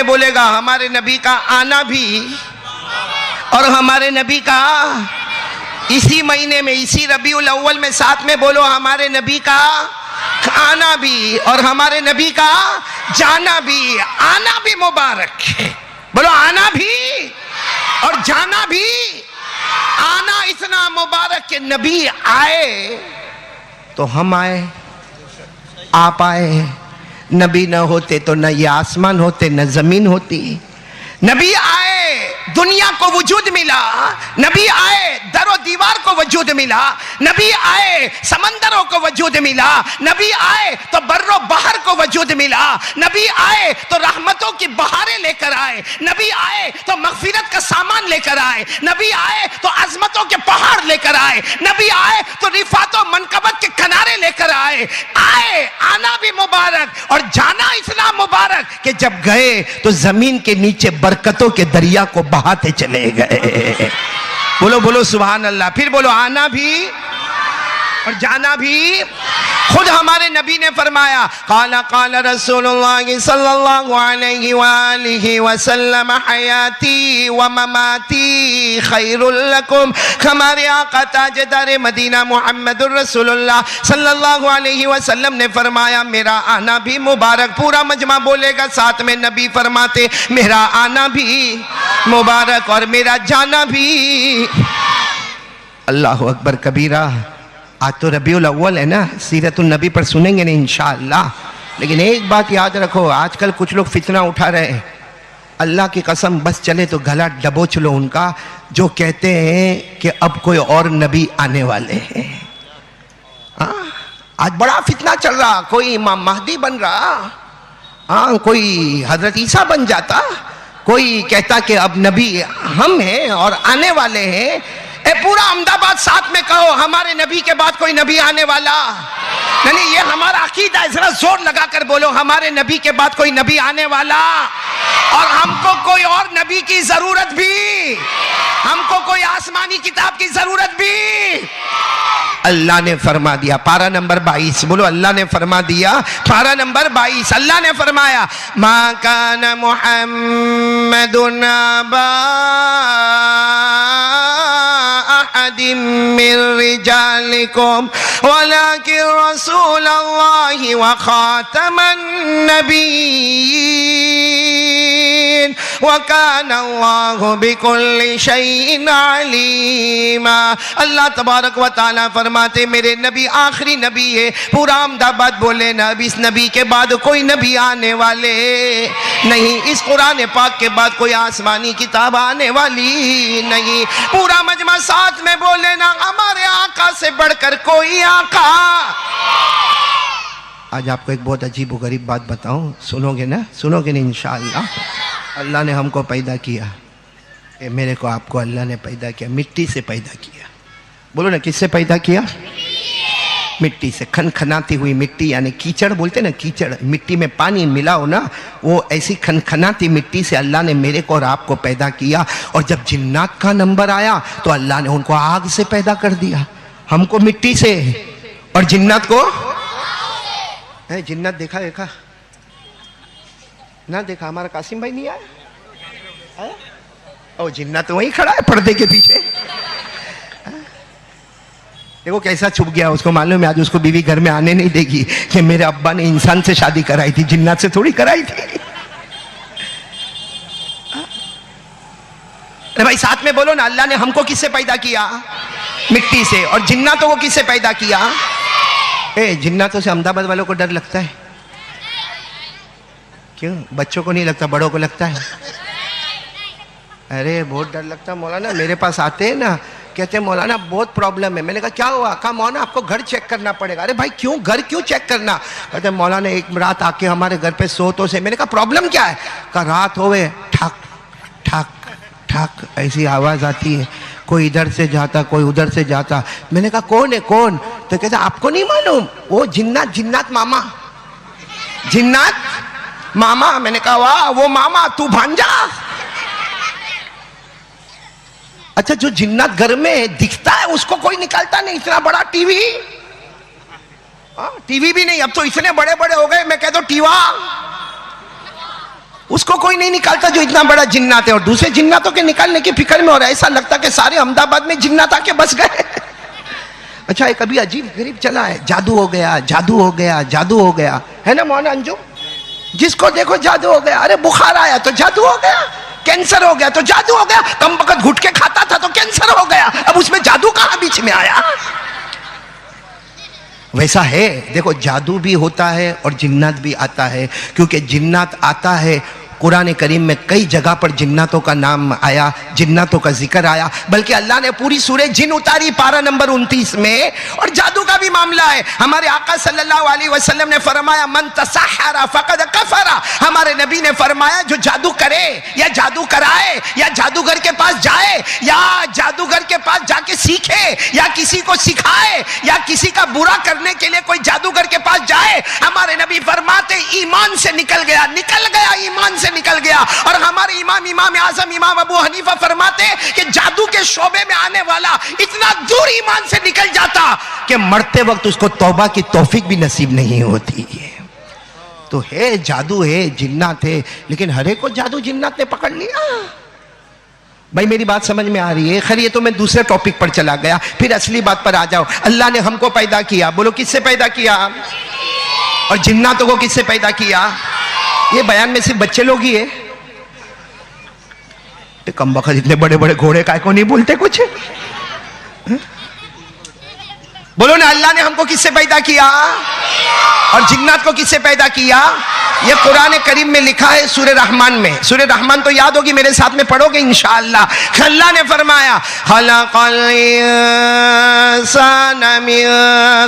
में बोलेगा हमारे नबी का आना भी और हमारे नबी का इसी महीने में, इसी रबीउल अव्वल में साथ में बोलो हमारे नबी का आना भी और हमारे नबी का जाना भी। आना भी मुबारक है, बोलो आना भी और जाना भी। आना इतना मुबारक कि नबी आए तो हम आए, आप आए। नबी न होते तो न ये आसमान होते न जमीन होती। नबी आए दुनिया को वजूद मिला, नबी आए दरो दीवार को वजूद मिला, नबी आए समंदरों को वजूद मिला, नबी आए तो बर्रो बहर को वजूद मिला, नबी आए तो रहमतों की बहारें लेकर आए, नबी आए तो मगफिरत का सामान लेकर आए, नबी आए तो अजमतों के पहाड़ लेकर आए, नबी आए तो रिफातों मनकबत के किनारे लेकर आए। आए, आना भी मुबारक और जाना इतना मुबारक कि जब गए तो जमीन के नीचे बरकतों के दरिया को बहाते चले गए। बोलो बोलो सुभान अल्लाह। फिर बोलो आना भी और जाना भी। खुद हमारे नबी ने फरमाया काला काला रसूलुल्लाह सल्लल्लाहु अलैहि वसल्लम हयाती व ममाती खैरुल लकुम। हमारे आका ताजदार मदीना मुहम्मदुर रसूलुल्लाह सल्लल्लाहु अलैहि वसल्लम ने फरमाया मेरा आना भी मुबारक। पूरा मजमा बोलेगा साथ में नबी फरमाते मेरा आना भी मुबारक और मेरा जाना भी। अल्लाहु अकबर कबीरा। आज तो रबीउल अव्वल है ना, सीरतुन नबी पर सुनेंगे नहीं इंशाअल्लाह। लेकिन एक बात याद रखो, आजकल कुछ लोग फितना उठा रहे हैं, अल्लाह की कसम बस चले तो गला दबोच लो उनका, जो कहते हैं कि अब कोई और नबी आने वाले हैं। आज बड़ा फितना चल रहा, कोई इमाम महदी बन रहा, हाँ कोई हजरत ईसा बन जाता, कोई कहता कि अब नबी हम हैं और आने वाले हैं। ए पूरा अहमदाबाद साथ में कहो हमारे नबी के बाद कोई नबी आने वाला नहीं, ये हमारा अकीदा है। जरा जोर लगा कर बोलो हमारे नबी के बाद कोई नबी आने वाला और हमको कोई और नबी की जरूरत भी, हमको कोई आसमानी किताब की जरूरत भी। अल्लाह ने फरमा दिया पारा नंबर 22, बोलो अल्लाह ने फरमा दिया पारा नंबर 22। अल्लाह ने फरमाया मा कान मुहम्मदुन अबा अहदिम मिन रिजालिकुम वलाकिन रसूलल्लाहि व खातमन नबिय्यीन व काना अल्लाहु बिकुल्लि शैइन अलीमा। अल्लाह तबारक व तआला फरमाते मेरे नबी आखिरी नबी है। पूरा अहमदाबाद बोले ना, अब इस नबी के बाद कोई नबी आने वाले नहीं, इस कुरान पाक के बाद कोई आसमानी किताब आने वाली नहीं। पूरा मजमा साथ में बोले ना, हमारे आका से बढ़कर कोई आका। आज आपको एक बहुत अजीब व गरीब बात बताऊं, सुनोगे ना, सुनोगे नहीं इंशाअल्लाह। अल्लाह ने हमको पैदा किया, मेरे को आपको अल्लाह ने पैदा किया, मिट्टी से पैदा किया। बोलो ना किससे पैदा किया? मिट्टी से। खनखनाती हुई मिट्टी, यानी कीचड़ बोलते ना, कीचड़, मिट्टी में पानी मिलाओ ना, वो ऐसी खनखनाती मिट्टी से अल्लाह ने मेरे को और आपको पैदा किया। और जब जिन्नात का नंबर आया तो अल्लाह ने उनको आग से पैदा कर दिया, हमको मिट्टी से और जिन्नात को है। जिन्नात देखा देखा ना, देखा हमारा कासिम भाई नहीं आया? ओ जिन्नात तो वहीं खड़ा है पर्दे के पीछे। देखो कैसा छुप गया, उसको मालूम है आज उसको बीवी घर में आने नहीं देगी कि मेरे अब्बा ने इंसान से शादी कराई थी, जिन्नात से थोड़ी कराई थी। अरे भाई साथ में बोलो ना, अल्लाह ने हमको किससे पैदा किया? मिट्टी से। और जिन्नातों को किससे पैदा किया? जिन्नातों से अहमदाबाद वालों को डर लगता है। क्यों? बच्चों को नहीं लगता, बड़ों को लगता है। अरे बहुत डर लगता मौलाना, मेरे पास आते हैं ना, कहते हैं मौलाना बहुत प्रॉब्लम है। मैंने कहा क्या हुआ? कहा मौलाना आपको घर चेक करना पड़ेगा। अरे भाई क्यों, घर क्यों चेक करना? कहते हैं मौलाना एक रात आके हमारे घर पे सो तो से। मैंने कहा प्रॉब्लम क्या है? कहा रात होवे ठक ठक ठक ऐसी आवाज आती है, कोई इधर से जाता कोई उधर से जाता। मैंने कहा कौन है कौन? तो कहते आपको नहीं मालूम, वो जिन्नात, जिन्नात मामा, जिन्नात मामा। मैंने कहा वाह वो मामा तू भांजा। अच्छा जो जिन्नात घर में दिखता है उसको कोई निकालता नहीं, इतना बड़ा टीवी, टीवी भी नहीं, अब तो इतने बड़े बड़े हो गए, मैं कहता हूं टीवा, उसको कोई नहीं निकालता जो इतना बड़ा जिन्नात है, और दूसरे जिन्नातों के निकालने की फिक्र में हो रहा है। ऐसा लगता कि सारे अहमदाबाद में जिन्नात आके बस गए। अच्छा, एक अभी अजीब गरीब चला है, जादू हो गया, जादू हो गया, जादू हो गया, है ना मौलाना अंजुम? जिसको देखो जादू हो गया। अरे बुखार आया तो जादू हो गया, कैंसर हो गया तो जादू हो गया, कम वक्त घुटके खाता था तो कैंसर हो गया, अब उसमें जादू कहां बीच में आया? वैसा है, देखो जादू भी होता है और जिन्नात भी आता है, क्योंकि जिन्नात आता है, कुरान करीम में कई जगह पर जिन्नातों का नाम आया, जिन्नातों का जिक्र आया, बल्कि अल्लाह ने पूरी सूरह जिन उतारी पारा नंबर 29 में। और जादू का भी मामला है। हमारे आका सल्लल्लाहु अलैहि वसल्लम ने फरमाया मन तसहरा फकद कफरा। हमारे नबी ने फरमाया जो जादू करे या जादू कराए या जादूगर के पास जाए या जादूगर के पास जाके सीखे या किसी को सिखाए या किसी का बुरा करने के लिए कोई जादूगर के पास जाए, हमारे नबी फरमाते ईमान से निकल गया, निकल गया, ईमान से निकल गया। और हमारे इमाम आजम इमाम अबू हनीफा फरमाते कि जादू के शोबे में आने वाला इतना दूर ईमान से निकल जाता कि मरते वक्त उसको तौबा की तौफीक भी नसीब नहीं होती है। तो है जादू है, जिन्नात है, लेकिन हरे को जादू जिन्नात ने पकड़ लिया। भाई मेरी बात समझ में आ रही है? खैर ये तो मैं दूसरे टॉपिक पर चला गया, फिर असली बात पर आ जाओ। अल्लाह ने हमको पैदा किया, बोलो किससे पैदा किया? और जिन्नातों को किससे पैदा किया? ये बयान में सिर्फ बच्चे लोग ही है। कम बखत इतने बड़े बड़े घोड़े काय को नहीं बोलते कुछ? बोलो ना, अल्लाह ने हमको किससे पैदा किया और जिन्नात को किससे पैदा किया? ये कुरान करीम में लिखा है सूरह रहमान में। सूरह रहमान तो याद होगी, मेरे साथ में पढ़ोगे इंशाअल्लाह। अल्लाह ने फरमाया खलक़ल इंसान मिन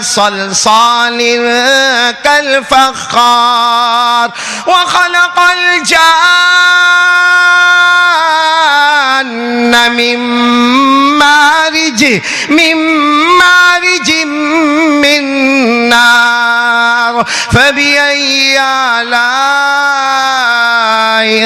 सलसालिन कल फ़ख़्ख़ार व खलक़ल जान्न मिन मारिज मिन नार फबिअय्यि आलाइ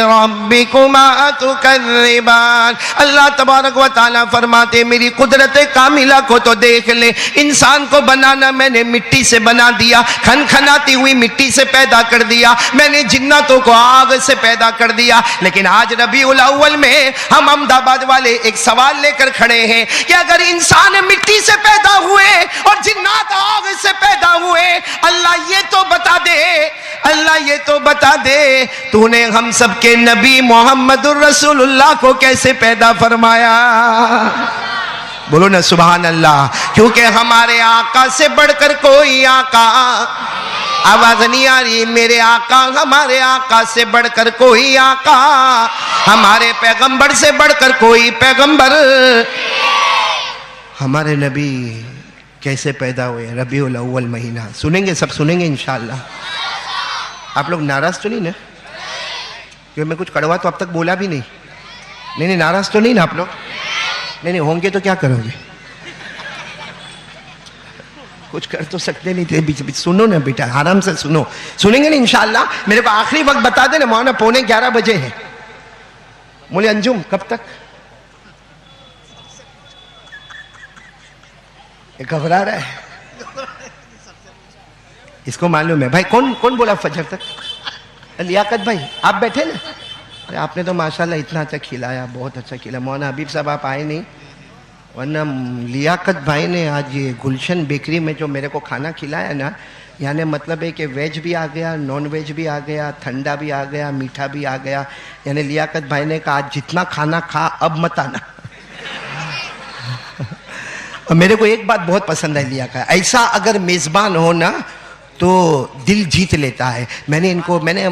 रब्बिकुमा तुकज़्ज़िबान। अल्लाह तबारक व तआला फरमाते मेरी कुदरत कामिला को तो देख ले। इंसान को बनाना मैंने मिट्टी से बना दिया, खनखनाती हुई मिट्टी से पैदा कर दिया। मैंने जिन्नातों को आग से पैदा कर दिया। लेकिन आज रबीउल अव्वल में हम अहमदाबाद वाले एक सवाल लेकर खड़े हैं कि अगर इंसान मिट्टी से पैदा हुए और जिन्नात आग से पैदा हुए, अल्लाह ये तो बता दे, अल्लाह ये तो बता दे तूने हम सबके नबी मोहम्मदुर रसूलुल्लाह को कैसे पैदा फरमाया? बोलो ना सुभान अल्लाह। क्योंकि हमारे आका से बढ़कर कोई आका, आवाज नहीं आ रही मेरे आका, हमारे आका से बढ़कर कोई आका, हमारे पैगंबर से बढ़कर कोई पैगंबर। हमारे नबी कैसे पैदा हुए? रबीउल अव्वल महीना। सुनेंगे, सब सुनेंगे इंशाअल्लाह। आप लोग नाराज तो नहीं ना? क्योंकि मैं कुछ कड़वा तो अब तक बोला भी नहीं। नहीं, नाराज तो नहीं ना आप लोग? नहीं, होंगे तो क्या करोगे? कुछ कर तो सकते नहीं थे। बीच बीच सुनो ना बेटा, आराम से सुनो। सुनेंगे ना इंशाअल्लाह। मेरे को आखिरी वक्त बता देना, मौलाना 11:15 बजे है। बोले अंजुम कब तक? घबरा रहा है, इसको मालूम है। भाई कौन कौन बोला फजर तक? लियाकत भाई आप बैठे ना? अरे आपने तो माशाल्लाह इतना अच्छा खिलाया, बहुत अच्छा खिलाया। मौलाना हबीब साहब आप आए नहीं, वरना लियाकत भाई ने आज ये गुलशन बेकरी में जो मेरे को खाना खिलाया ना, यानी मतलब है कि वेज भी आ गया, नॉन वेज भी आ गया, ठंडा भी आ गया, मीठा भी आ गया। यानी लियाकत भाई ने कहा आज जितना खाना खा अब मत आना। और मेरे को एक बात बहुत पसंद है लिया का, ऐसा अगर मेज़बान हो ना तो दिल जीत लेता है। मैंने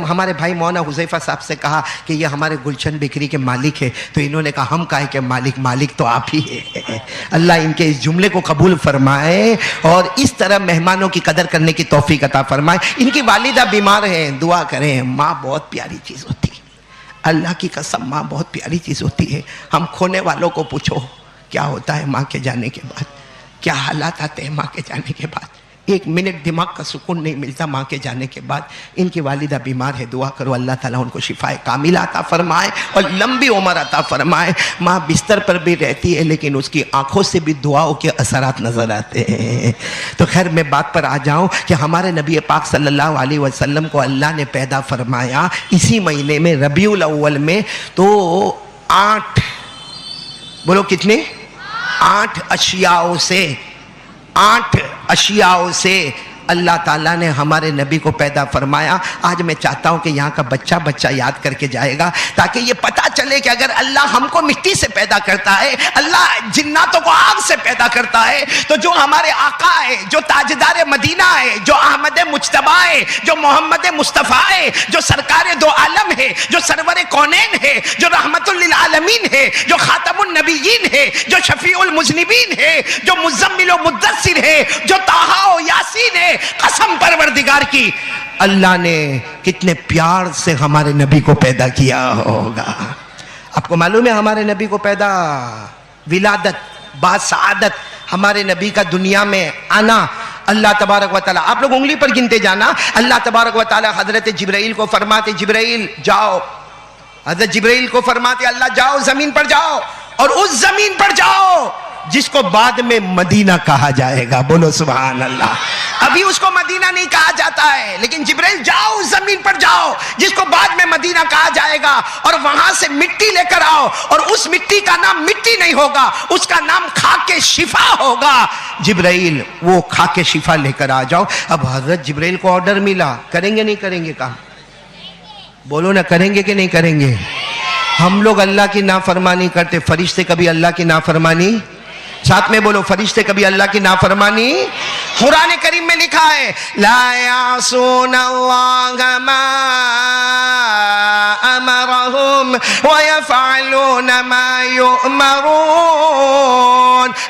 हमारे भाई मौलाना हुज़ैफा साहब से कहा कि ये हमारे गुलशन बेकरी के मालिक है, तो इन्होंने कहा हम काहे के मालिक तो आप ही है। अल्लाह इनके इस जुमले को कबूल फरमाए और इस तरह मेहमानों की कदर करने की तौफीक अता फरमाए। इनकी वालिदा बीमार हैं, दुआ करें। माँ बहुत प्यारी चीज़ होती है, अल्लाह की कसम माँ बहुत प्यारी चीज़ होती है। हम खोने वालों को पूछो क्या होता है माँ के जाने के बाद, क्या हालात आते हैं माँ के जाने के बाद। एक मिनट दिमाग का सुकून नहीं मिलता माँ के जाने के बाद। इनकी वालिदा बीमार है, दुआ करो अल्लाह ताला उनको शिफाए कामिला अता फरमाए और लंबी उम्र अता फरमाए। माँ बिस्तर पर भी रहती है लेकिन उसकी आंखों से भी दुआओं के असरात नजर आते हैं। तो खैर मैं बात पर आ जाऊं कि हमारे नबी पाक सल्लल्लाहु अलैहि वसल्लम को अल्लाह ने पैदा फरमाया इसी महीने में रबीउल अव्वल में। तो 8, बोलो कितने, 8 अशियाओं से, 8 अशियाओं से अल्लाह ताला ने हमारे नबी को पैदा फरमाया। आज मैं चाहता हूं कि यहाँ का बच्चा बच्चा याद करके जाएगा ताकि ये पता चले कि अगर अल्लाह हमको मिट्टी से पैदा करता है, अल्लाह जिन्नातों को आग से पैदा करता है, तो जो हमारे आका है, जो ताजदार मदीना है, जो अहमद मुज्तबा है, जो मोहम्मद मुस्तफ़ा है, जो सरकार दो आलम है, जो सरवर कौनैन है, जो रहमतुल लिल आलमीन है, जो खातमुन नबीयीन है, जो शफीउल मुज़निबीन है, जो मुज़म्मिल व मुद्दस्सिर है, जो ताहा व यासीन है, कसम परवरदिगार की अल्लाह ने कितने प्यार से हमारे नबी को पैदा किया होगा। आपको मालूम है हमारे नबी को पैदा, विलादत बासआदत हमारे नबी का दुनिया में आना अल्लाह तबारक व तआला, आप लोग उंगली पर गिनते जाना, अल्लाह तबारक व तआला हजरत जिब्राइल को फरमाते जिब्राइल जाओ, हजरत जिब्राइल को फरमाते अल्लाह जाओ जमीन पर जाओ और उस जमीन पर जाओ जिसको बाद में मदीना कहा जाएगा। बोलो सुभान अल्लाह। अभी उसको मदीना नहीं कहा जाता है लेकिन जिब्राइल जाओ उस जमीन पर जाओ जिसको बाद में मदीना कहा जाएगा और वहां से मिट्टी लेकर आओ और उस मिट्टी का नाम मिट्टी नहीं होगा, उसका नाम खाके शिफा होगा। जिब्राइल वो खाके शिफा लेकर आ जाओ। अब हजरत जिब्राइल को ऑर्डर मिला, करेंगे नहीं करेंगे काम? बोलो ना, करेंगे कि नहीं करेंगे? हम लोग अल्लाह की नाफरमानी करते, फरिश्ते कभी अल्लाह की नाफरमानी, साथ में बोलो फरिश्ते कभी अल्लाह की नाफरमानी। कुरान करीम में लिखा है ला यासूनल्लाह मा अमरहुम व यफअलून मा युअमरून।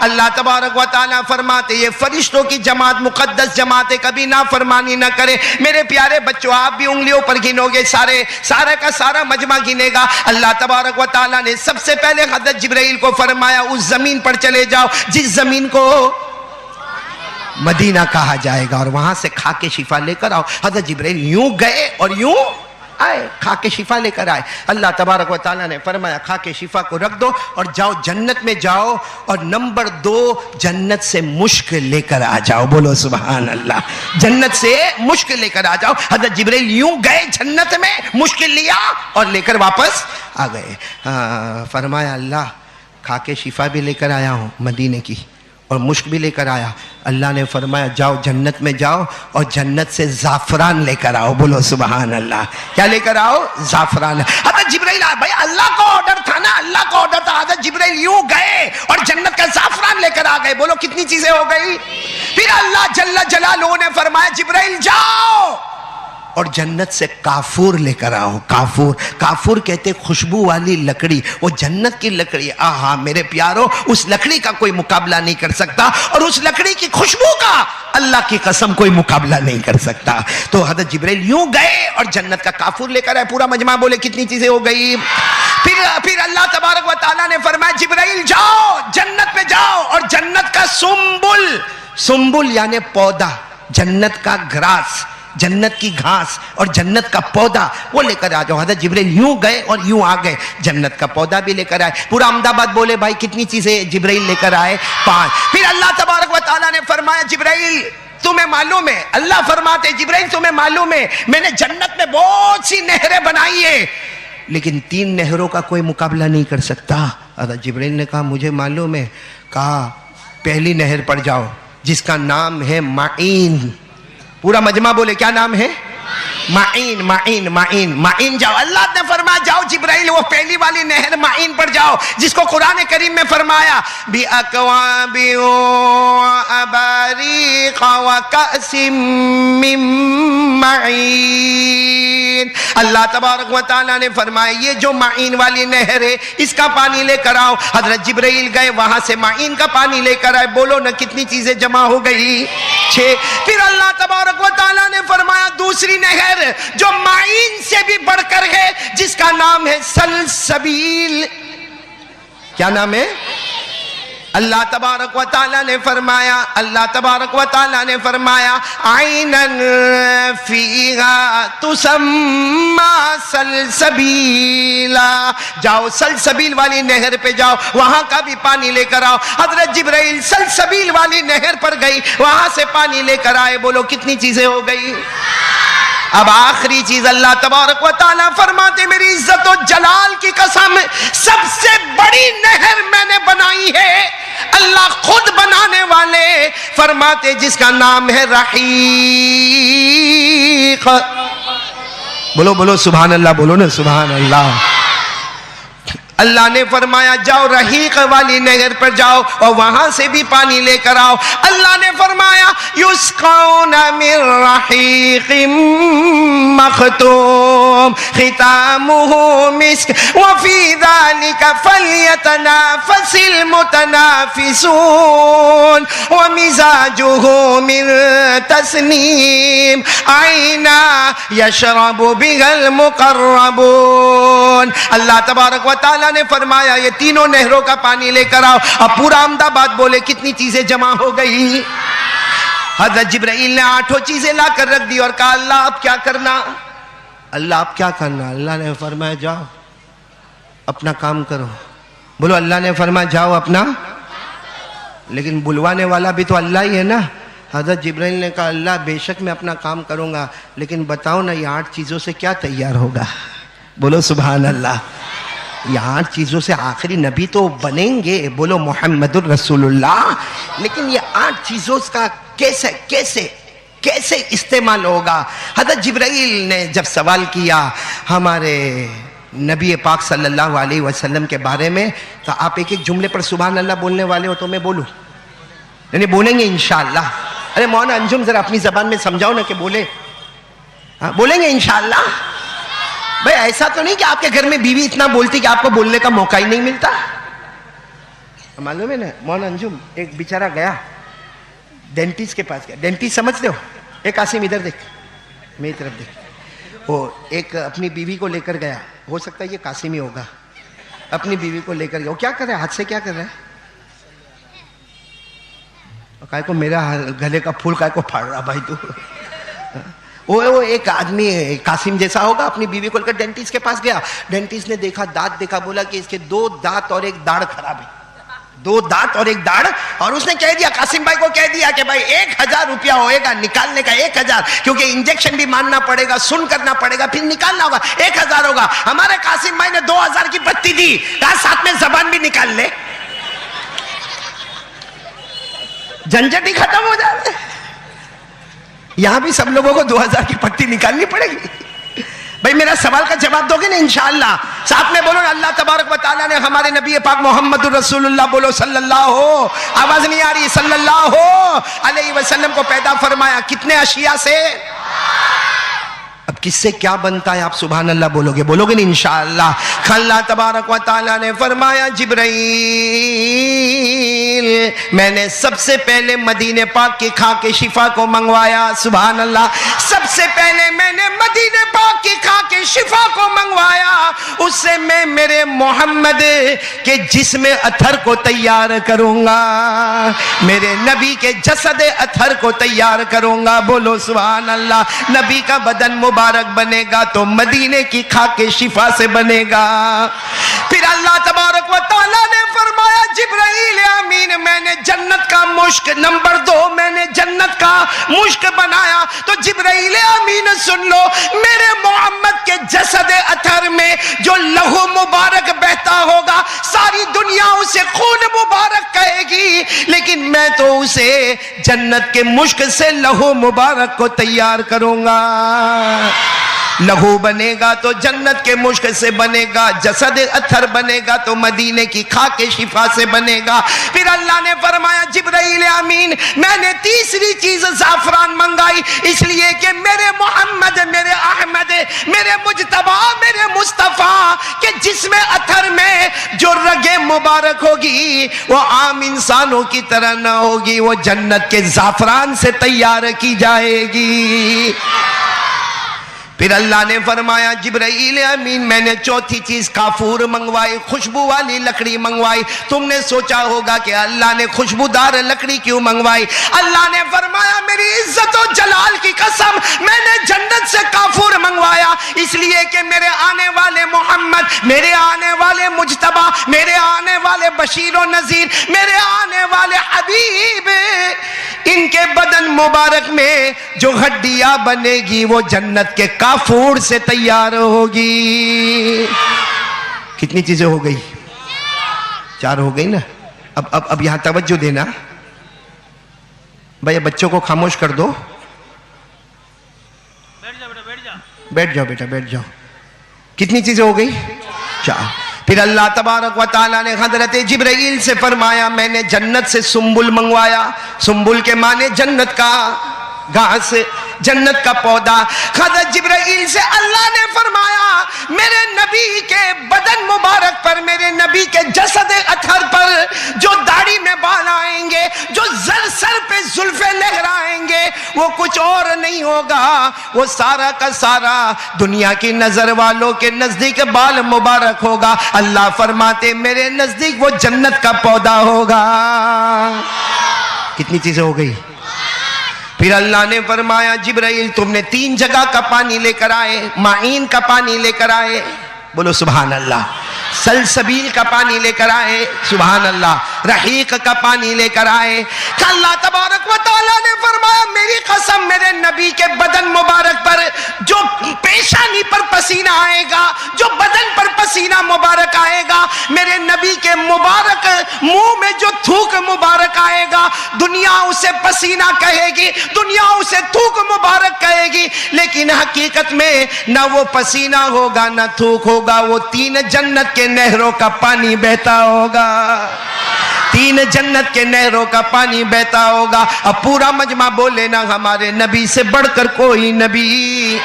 अल्लाह तबारक व तआला फरमाते ये फरिश्तों की जमात, मुकद्दस जमातें कभी नाफरमानी न करे। मेरे प्यारे बच्चों, आप भी उंगलियों पर गिनोगे, सारा का सारा मजमा गिनेगा। अल्लाह तबारक व तआला ने सबसे पहले हजरत जिब्राइल को फरमाया उस जमीन पर चले जाओ जिस जमीन को मदीना कहा जाएगा और वहां से खा के शिफा लेकर आओ। हजरत जिब्राइल यूं गए और यूं आए, खा के शिफा लेकर आए। अल्लाह तबारक व तआला ने फरमाया खा के शिफा को रख दो और जाओ जन्नत में जाओ और नंबर 2 जन्नत से मुश्क लेकर आ जाओ। बोलो सुभान अल्लाह। जन्नत से मुश्क लेकर आ जाओ। हजरत जिब्राइल यूं गए जन्नत में, मुश्क लिया और लेकर वापस आ गए। फरमाया अल्लाह खा के शिफा भी लेकर आया हूँ मदीने की और मुश्क भी लेकर आया। अल्लाह ने फरमाया जाओ जन्नत में जाओ और जन्नत से जाफरान लेकर आओ। बोलो सुभान अल्लाह। क्या लेकर आओ? जाफरान। हज़रत जिब्राइल, भाई अल्लाह का ऑर्डर था ना, अल्लाह का ऑर्डर था। हज़रत जिब्राइल यूं गए और जन्नत का जाफरान लेकर आ गए। बोलो कितनी चीजें हो गई। फिर अल्लाह जल्ल जलालुहु ने फरमाया जिब्राइल जाओ और जन्नत से काफूर लेकर आओ। काफूर, काफूर कहते खुशबू वाली लकड़ी, वो जन्नत की लकड़ी। आहा मेरे प्यारो, उस लकड़ी का कोई मुकाबला नहीं कर सकता और उस लकड़ी की खुशबू का अल्लाह की कसम कोई मुकाबला नहीं कर सकता। तो हज़रत जिब्राइल यूं गए और जन्नत का काफूर लेकर आए। पूरा मजमा बोले कितनी चीजें हो गई। फिर अल्लाह तबारक व तआला ने फरमाया जिब्राइल जाओ जन्नत में जाओ और जन्नत का सुम्बुल, सुम्बुल यानी पौधा, जन्नत का ग्रास, जन्नत की घास और जन्नत का पौधा वो लेकर आ जाओ। हज़रत जिब्राइल यूं गए और यूं आ गए, जन्नत का पौधा भी लेकर आए। पूरा अहमदाबाद बोले भाई कितनी चीजें जिब्राइल लेकर आए? 5। फिर अल्लाह तबारक व तआला ने फरमाया जिब्राइल तुम्हें मालूम है, अल्लाह फरमाते जिब्राइल तुम्हें मालूम है मैंने जन्नत में बहुत सी नहरें बनाई है लेकिन 3 नहरों का कोई मुकाबला नहीं कर सकता। हज़रत जिब्राइल ने कहा मुझे मालूम है। कहा पहली नहर पर जाओ जिसका नाम है माइन। पूरा मजमा बोले क्या नाम है? माइन, माइन, माइन, माइन जाओ। अल्लाह ने फरमाया जाओ जिब्राइल वो पहली वाली नहर माइन पर जाओ जिसको कुरान करीम में फरमाया बि अकवाबि व अबारिक व कअसिम मिन माइन। अल्लाह तबारक व तआला ने फरमाया ये जो माइन वाली नहर है इसका पानी लेकर आओ। हजरत जिब्राइल गए वहां से माइन का पानी लेकर आए। बोलो ना कितनी चीजें जमा हो गई? 6। फिर अल्लाह तबारक व तआला ने फरमाया दूसरी नहर जो माइन से भी बढ़कर है जिसका नाम है सलसबील। क्या नाम है? अल्लाह तबारक व तआला ने फरमाया, अल्लाह तबारक व तआला ने फरमाया, आइनन फीहा तुसम्मा सलसबीला, जाओ सलसबील वाली नहर पे जाओ, वहां का भी पानी लेकर आओ। हजरत जिब्राइल सलसबील वाली नहर पर गई, वहां से पानी लेकर आए। बोलो कितनी चीजें हो गई। अब आखिरी चीज अल्लाह तबारक व तआला फरमाते, मेरी इज्जत और जलाल की कसम, सबसे बड़ी नहर मैंने बनाई है। अल्लाह खुद बनाने वाले फरमाते, जिसका नाम है रहीक। बोलो बोलो सुभान अल्लाह, बोलो ना सुभान अल्लाह। अल्लाह ने फरमाया जाओ रहीक वाली नहर पर जाओ और वहां से भी पानी लेकर आओ। अल्लाह ने फरमाया युस्कौना मिन रहीकिम मखतूम खितामुहु मिस्क व फी ज़ालिका फल्यतनाफसिल मुतनाफिसून व मिजाजुहु मिन तस्नीम आइना यशरबु बिहल मुकर्रबून। अल्लाह तबारक व तआला ने फरमाया ये तीनों नहरों का पानी लेकर आओ। अब पूरा अहमदाबाद बोले कितनी चीजें जमा हो गई। हजरत जिब्राइल ने 8 चीजें ला कर रख दी और कहा अल्लाह आप क्या करना, अल्लाह आप क्या करना। अल्लाह ने फरमाया जाओ अपना काम करो। बोलो अल्लाह ने फरमाया जाओ अपना, लेकिन बुलवाने वाला भी तो अल्लाह ही है ना। हजरत जिब्राइल ने कहा अल्लाह बेशक मैं अपना काम करूंगा, लेकिन बताओ ना ये 8 चीजों से क्या तैयार होगा। बोलो सुभान अल्लाह। ये 8 चीजों से आखिरी नबी तो बनेंगे, बोलो मोहम्मदुर रसूलुल्लाह, लेकिन ये 8 चीजों का कैसे कैसे कैसे इस्तेमाल होगा। हज़रत जिब्राइल ने जब सवाल किया हमारे नबी पाक सल्लल्लाहु अलैहि वसल्लम के बारे में, तो आप एक एक जुमले पर सुभान अल्लाह बोलने वाले हो तो मैं बोलूं? नहीं बोलेंगे इंशाअल्लाह। अरे मौलाना अंजुम जरा अपनी जबान में समझाओ ना कि बोले। हाँ बोलेंगे इंशाअल्लाह। भाई ऐसा तो नहीं कि आपके घर में बीवी इतना बोलती कि आपको बोलने का मौका ही नहीं मिलता। मालूम है ना मौलाना अंजुम, एक बेचारा गया डेंटिस्ट के पास गया। डेंटिस्ट समझते हो? एक आसिम इधर देख, मेरी तरफ देख। वो एक अपनी बीवी को लेकर गया, हो सकता है ये कासिम ही होगा। अपनी बीवी को लेकर गया, वो क्या कर रहा है, हाथ से क्या कर रहा है, काय को मेरा गले का फूल काय को फाड़ रहा भाई तू। वो एक आदमी कासिम जैसा होगा, अपनी बीवी को लेकर डेंटिस्ट के पास गया। डेंटिस्ट ने देखा, दांत देखा, बोला कि इसके 2 दांत और एक दाढ़ खराब है, 2 दांत और एक दाढ़। और उसने कह दिया, कासिम भाई को कह दिया कि भाई 1000 रुपया होएगा निकालने का, 1000, क्योंकि इंजेक्शन भी मानना पड़ेगा, सुन करना पड़ेगा, फिर निकालना होगा, 1000 होगा। हमारे कासिम भाई ने 2000 की पत्ती दी, कहा साथ में जबान भी निकाल ले, झंझट ही खत्म हो जाए। यहां भी सब लोगों को 2000 की पत्ती निकालनी पड़ेगी। भाई मेरा सवाल का जवाब दोगे ना इंशाअल्लाह? साथ में बोलो ना, अल्लाह तबारक व तआला ने हमारे नबी पाक मोहम्मद रसूलुल्लाह, बोलो सल्लल्लाहु, आवाज नहीं आ रही, सल्लल्लाहु अलैहि वसल्लम को पैदा फरमाया कितने अशिया से। अब किससे क्या बनता है आप सुभान अल्लाह बोलोगे? बोलोगे नहीं इंशाअल्लाह? अल्लाह तबारक व तआला ने फरमाया जिब्राईल मैंने सबसे पहले मदीने पाक की खा के शिफा को मंगवाया। सुभान अल्लाह। सबसे पहले मैंने मदीने पाक की खा के शिफा को मंगवाया, उससे मैं मेरे मोहम्मद के जिस्म अथर को तैयार करूंगा, मेरे नबी के जसद अथर को तैयार करूंगा। बोलो सुभान अल्लाह। नबी का बदन मुबारक बनेगा तो मदीने की खाके शिफा से बनेगा। फिर अल्लाह तबारक व तआला ने फरमाया जिब्राईल अमीन मैंने जन्नत का मुश्क, नंबर 2 मैंने जन्नत का मुश्क बनाया। तो जिब्राईल अमीन सुन लो, मेरे मोहम्मद के जसद अथर में जो लहू मुबारक बहता होगा, सारी दुनिया उसे खून मुबारक कहेगी, लेकिन मैं तो उसे जन्नत के मुश्क से लहू मुबारक को तैयार करूंगा। लहू बनेगा तो जन्नत के मुश्क से बनेगा, जसद अथर बनेगा तो मदीने की खाके शिफा से बनेगा। फिर अल्लाह ने फरमाया जिब्राईल अमीन मैंने तीसरी चीज ज़ाफ़रान मंगाई, इसलिए कि मेरे मोहम्मद, मेरे अहमद, मेरे मुज्तबा, मेरे मुस्तफ़ा के जिस्म अथर में जो रगे मुबारक होगी वो आम इंसानों की तरह ना होगी, वो जन्नत के ज़ाफ़रान से तैयार की जाएगी। फिर अल्लाह ने फरमाया जिब्राईल अमीन मैंने चौथी चीज काफूर मंगवाई, खुशबू वाली लकड़ी मंगवाई। तुमने सोचा होगा कि अल्लाह ने खुशबूदार लकड़ी क्यों मंगवाई? अल्लाह ने फरमाया मेरी इज्जत और जलाल की कसम मैंने जन्नत से काफूर मंगवाया, इसलिए कि मेरे आने वाले मोहम्मद, मेरे आने वाले मुजतबा, मेरे आने वाले बशीर और नजीर, मेरे आने वाले हबीब, इनके बदन मुबारक में जो हड्डियां बनेगी वो जन्नत के काफूर से तैयार होगी। कितनी चीजें हो गई? 4 हो गई ना। अब यहां तवज्जो देना भैया, बच्चों को खामोश कर दो। बैठ जाओ बेटा, बैठ जाओ। कितनी चीजें हो गई? 4। फिर अल्लाह तबारक व तआला ने हजरत जिब्राईल से फरमाया मैंने जन्नत से सुम्बुल मंगवाया। सुम्बुल के माने जन्नत का घास, जन्नत का पौधा। हजरत जिब्राईल से अल्लाह ने फरमाया मेरे नबी के बदन मुबारक पर, मेरे नबी के जसद अतहर पर जो दाढ़ी में बाल आएंगे, जो सर पे जुल्फे लहराएंगे, वो कुछ और नहीं होगा, वो सारा का सारा दुनिया की नजर वालों के नजदीक बाल मुबारक होगा। अल्लाह फरमाते मेरे नजदीक वो जन्नत का पौधा होगा। कितनी चीजें हो गई? फिर अल्लाह ने फरमाया जिब्राईल तुमने 3 जगह का पानी लेकर आए, माइन का पानी लेकर आए, बोलो सुभान अल्लाह। सलसबील का पानी लेकर आए, सुभान अल्लाह। रहीक का पानी लेकर आए। अल्लाह तबारक व तआला ने फरमाया मेरी कसम मेरे नबी के बदन मुबारक पर जो पेशानी पर पसीना आएगा, जो बदन पर पसीना मुबारक आएगा, मेरे नबी के मुबारक मुंह में जो थूक मुबारक आएगा, दुनिया उसे पसीना कहेगी, दुनिया उसे थूक मुबारक कहेगी, लेकिन हकीकत में ना वो पसीना होगा ना थूक होगा, वो 3 जन्नत के नहरों का पानी बहता होगा। 3 जन्नत के नहरों का पानी बहता होगा। अब पूरा मजमा बोले ना हमारे नबी से बढ़कर कोई नबी।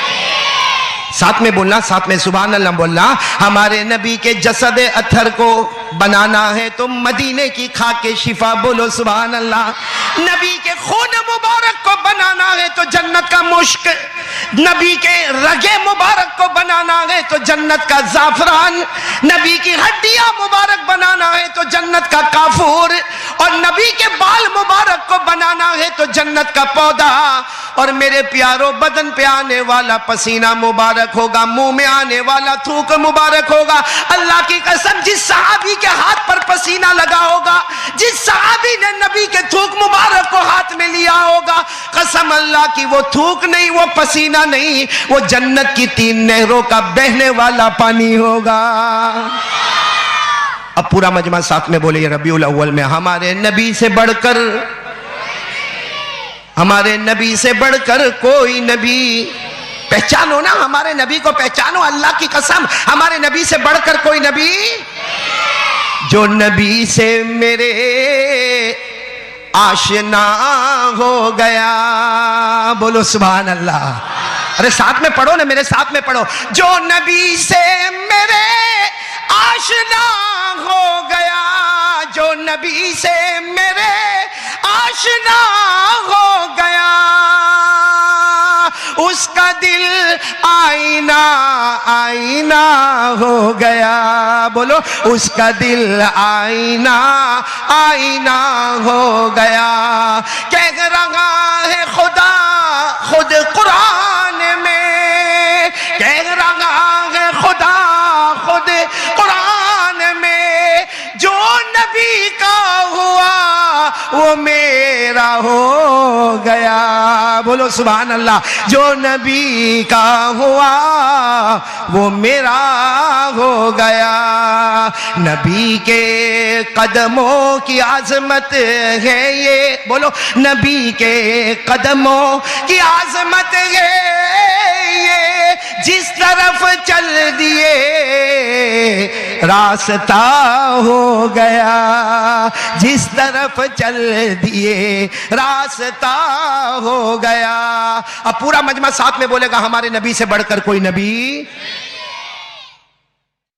साथ में बोलना, साथ में सुभान अल्लाह बोलना। हमारे नबी के जसद अत्थर को बनाना है तो मदीने की खाके शिफा, बोलो सुभान अल्लाह। नबी के खून मुबारक को बनाना है तो जन्नत का मुश्क, नबी के रगे मुबारक को बनाना है तो जन्नत का जाफरान, नबी की हड्डियां मुबारक बनाना है तो जन्नत का काफूर, और नबी के बाल मुबारक को बनाना है तो जन्नत का पौधा। और मेरे प्यारों बदन पे आने वाला पसीना मुबारक होगा, मुंह में आने वाला थूक मुबारक होगा। अल्लाह की कसम जिस सहाबी के हाथ पर पसीना लगा होगा, जिस सहाबी ने नबी के थूक मुबारक को हाथ में लिया होगा, कसम अल्लाह की वो थूक नहीं, वो पसीना नहीं, वो जन्नत की 3 नहरों का बहने वाला पानी होगा। अब पूरा मजमा साथ में बोले रबीउल अव्वल में हमारे नबी से बढ़कर, हमारे नबी से बढ़कर कोई नबी। पहचानो ना हमारे नबी को, पहचानो अल्लाह की कसम, हमारे नबी से बढ़कर कोई नबी। जो नबी से मेरे आशना हो गया, बोलो सुभान अल्लाह। अरे साथ में पढ़ो ना, मेरे साथ में पढ़ो। जो नबी से मेरे आशना हो गया, जो नबी से मेरे आशना हो गया, उसका दिल आईना आईना हो गया, बोलो उसका दिल आईना आईना हो गया। कह रहा है खुदा खुद कुरान में, कह रहा है खुदा खुद कुरान में, जो नबी का हुआ वो मेरा हो गया, बोलो सुभान अल्लाह। जो नबी का हुआ वो मेरा हो गया। नबी के कदमों की आजमत है ये, बोलो नबी के कदमों की आजमत है ये, जिस तरफ चल दिए रास्ता हो गया, जिस तरफ चल दिए रास्ता हो गया। अब पूरा मजमा साथ में बोलेगा हमारे नबी से बढ़कर कोई नबी।